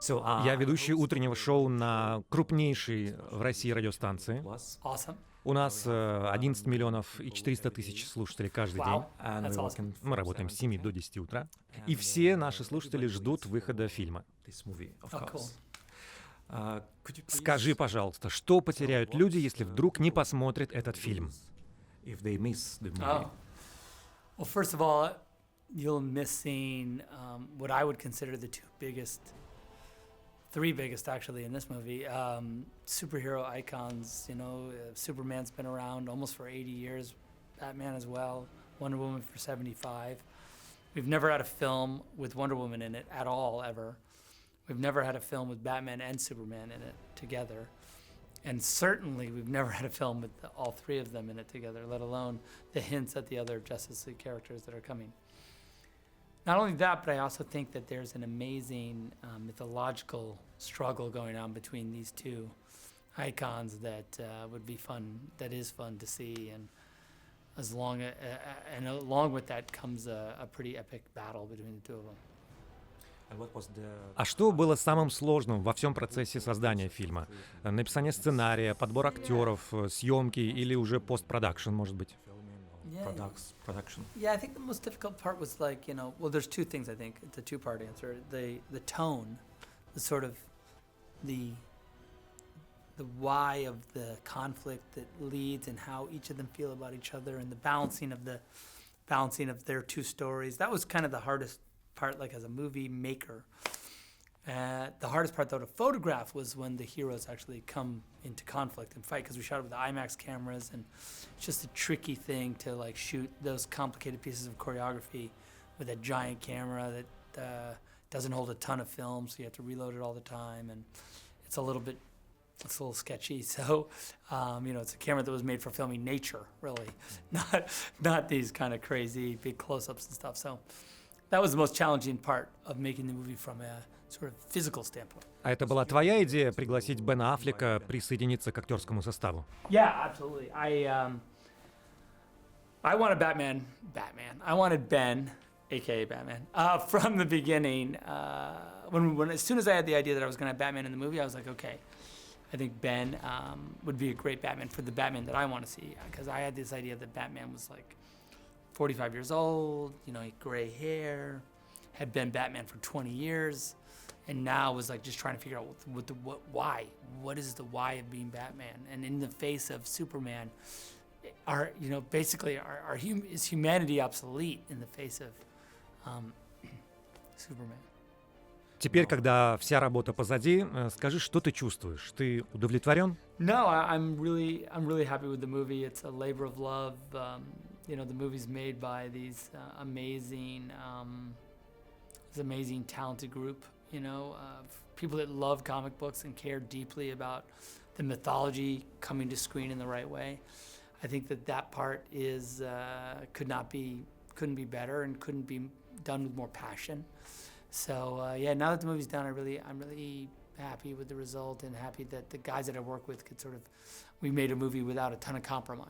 Я ведущий утреннего шоу на крупнейшей в России радиостанции. Awesome. У нас 11 миллионов и 400 тысяч слушателей каждый Wow. день. That's awesome. Мы работаем с 7 до 10 утра. И все наши слушатели ждут выхода фильма. Oh, cool. Скажи, пожалуйста, что потеряют люди, если вдруг не посмотрят этот фильм? Oh. Well, first of all, you'll miss seeing what I would consider the three biggest actually in this movie. Superhero icons, you know, Superman's been around almost for 80 years, Batman as well, Wonder Woman for 75. We've never had a film with Wonder Woman in it at all, ever. We've never had a film with Batman and Superman in it together. And certainly we've never had a film with all three of them in it together, let alone the hints at the other Justice League characters that are coming. Not only that, but I also think that there's an amazing mythological struggle going on between these two icons that would be fun, that is fun to see. And along with that comes a pretty epic battle between the two of them. А что было самым сложным во всем процессе создания фильма? Написание сценария, подбор актеров, съемки или уже постпродакшн, может быть? Production. Yeah, I think the most difficult part was like, you know, well, there's two things I think. It's a two-part answer. The tone, the sort of the why of the conflict that leads and how each of them feel about each other and the balancing of their two stories. That was kind of the hardest part, like as a movie maker. The hardest part, though, to photograph was when the heroes actually come into conflict and fight, because we shot it with the IMAX cameras, and it's just a tricky thing to like shoot those complicated pieces of choreography with a giant camera that doesn't hold a ton of film, so you have to reload it all the time, and it's a little sketchy. So, you know, it's a camera that was made for filming nature, really, not these kind of crazy big close-ups and stuff. So that was the most challenging part of making the movie from a sort of physical standpoint. А это была твоя идея пригласить Бена Аффлека присоединиться к актерскому составу? Yeah, absolutely. I wanted Batman. I wanted Ben, aka Batman, from the beginning. When as soon as I had the idea that I was going to have Batman in the movie, I was like, okay, I think Ben would be a great Batman for the Batman that I want to see, because I had this idea that Batman was like 45 years old, you know, gray hair, had been Batman for 20 years, and now was like just trying to figure out why. What is the why of being Batman? And in the face of Superman, is humanity obsolete in the face of Superman? Теперь, когда вся работа позади, скажи, что ты чувствуешь? Ты удовлетворен? No, I'm really happy with the movie. It's a labor of love. You know, the movie's made by these amazing, talented group, you know, people that love comic books and care deeply about the mythology coming to screen in the right way. I think that part is couldn't be better and couldn't be done with more passion. So yeah, now that the movie's done, I'm really happy with the result and happy that the guys that I work with we made a movie without a ton of compromise.